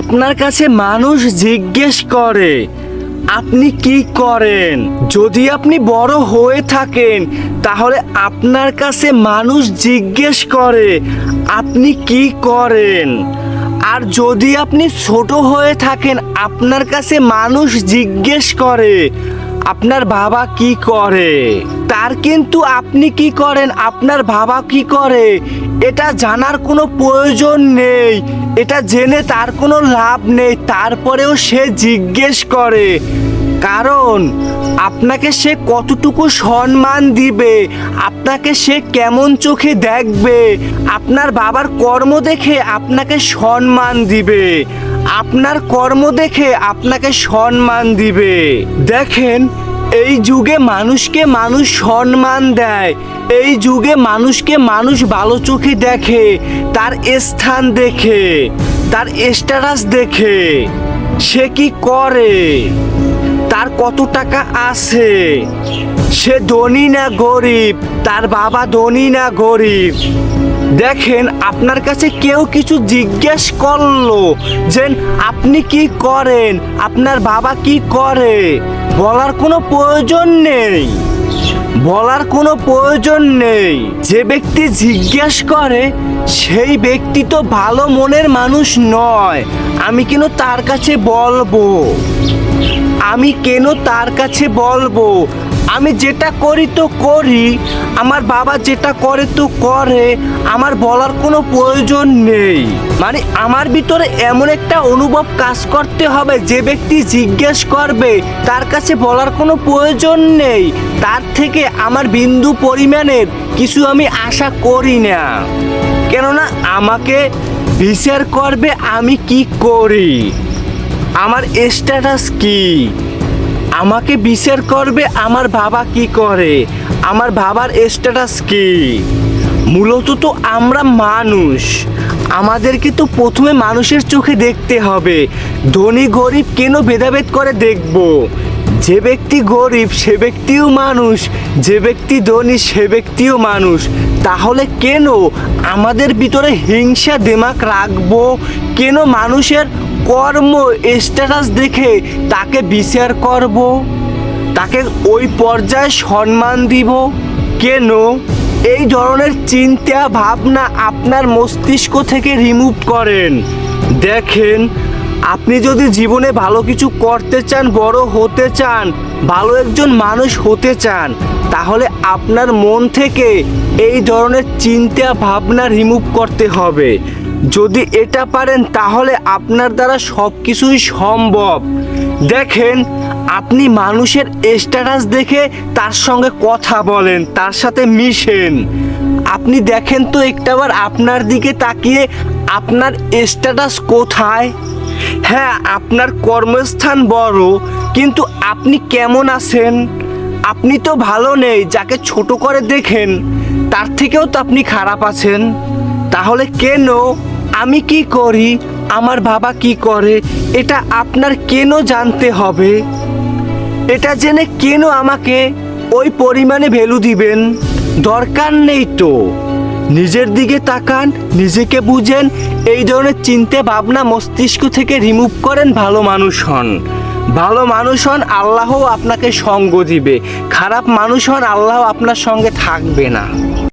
আপনার কাছে মানুষ জিজ্ঞেস করে আপনি কি করেন। যদি আপনি বড় হয়ে থাকেন তাহলে আপনার কাছে মানুষ জিজ্ঞেস করে আপনি কি করেন। আর যদি আপনি ছোট হয়ে থাকেন আপনার কাছে মানুষ জিজ্ঞেস করে আপনার বাবা কি করে। তার কিন্তু আপনি কি করেন, আপনার বাবা কি করে এটা জানার কোনো প্রয়োজন নেই, এটা জেনে তার কোনো লাভ নেই। তারপরেও সে জিজ্ঞেস করে, কারণ আপনাকে সে কতটুকু সম্মান দিবে, আপনাকে সে কেমন চোখে দেখবে। আপনার বাবার কর্ম দেখে আপনাকে সম্মান দিবে, আপনার কর্ম দেখে আপনাকে সম্মান দিবে। দেখেন, এই যুগে মানুষকে মানুষ সম্মান দেয়, এই যুগে মানুষকে মানুষ ভালো চোখে দেখে তার স্থান দেখে, তার স্ট্যাটাস দেখে, সে কি করে, তার কত টাকা আছে, সে ধনী না গরিব, তার বাবা ধনী না গরিব। দেখেন, আপনার কাছে কেউ কিছু জিজ্ঞেস করলো যে আপনি কি করেন, আপনার বাবা কি করে, বলার কোনো প্রয়োজন নেই, বলার কোনো প্রয়োজন নেই। যে ব্যক্তি জিজ্ঞেস করে সেই ব্যক্তি তো ভালো মনের মানুষ নয়। আমি কেন তার কাছে বলবো, আমি কেন তার কাছে বলবো, আমি যেটা করি তো করি, আমার বাবা যেটা করে তো করে, আমার বলার কোনো প্রয়োজন নেই। মানে আমার ভিতরে এমন একটা অনুভব কাজ করতে হবে, যে ব্যক্তি জিজ্ঞেস করবে তার কাছে বলার কোনো প্রয়োজন নেই, তার থেকে আমার বিন্দু পরিমাণের কিছু আমি আশা করি না। কেননা আমাকে বিচার করবে আমি কি করি, আমার স্ট্যাটাস কি, আমাকে বিচার করবে আমার বাবা কি করে, আমার বাবার স্ট্যাটাস কি। মূলত তো আমরা মানুষ, আমাদেরকে তো প্রথমে মানুষের চোখে দেখতে হবে। ধনী গরিব কেন ভেদাভেদ করে দেখব? যে ব্যক্তি গরিব সে ব্যক্তিও মানুষ, যে ব্যক্তি ধনী সে ব্যক্তিও মানুষ। তাহলে কেন আমাদের ভিতরে হিংসা দিমাগ রাখবো? কেন মানুষের কর্ম স্ট্যাটাস দেখে তাকে বিচার করব, তাকে ওই পর্যায়ে সম্মান দিব? কেন? এই ধরনের চিন্তা ভাবনা আপনার মস্তিষ্ক থেকে রিমুভ করেন। দেখেন, আপনি যদি জীবনে ভালো কিছু করতে চান, বড় হতে চান, ভালো একজন মানুষ হতে চান, তাহলে আপনার মন থেকে এই ধরনের চিন্তা ভাবনা রিমুভ করতে হবে। যদি এটা পারেন তাহলে আপনার দ্বারা সব কিছুই সম্ভব। দেখেন, আপনি মানুষের স্ট্যাটাস দেখে তার সঙ্গে কথা বলেন, তার সাথে মিশেন। আপনি দেখেন তো একটাবার আপনার দিকে তাকিয়ে আপনার স্ট্যাটাস কোথায়। হ্যাঁ, আপনার কর্মস্থান বড়, কিন্তু আপনি কেমন আছেন? আপনি তো ভালো নেই, যাকে ছোট করে দেখেন তার থেকেও তো আপনি খারাপ আছেন। তাহলে কেন আমি কি করি, আমার বাবা কি করে, এটা আপনার কেন জানতে হবে? এটা জেনে কেন আমাকে ওই পরিমাণে ভ্যালু দিবেন? দরকার নেই তো। নিজের দিকে তাকান, নিজেকে বুঝেন, এই ধরনের চিন্তা ভাবনা মস্তিষ্ক থেকে রিমুভ করেন, ভালো মানুষ হন। ভালো মানুষ হন, আল্লাহও আপনাকে সঙ্গ দিবে। খারাপ মানুষ হন, আল্লাহ আপনার সঙ্গে থাকবে না।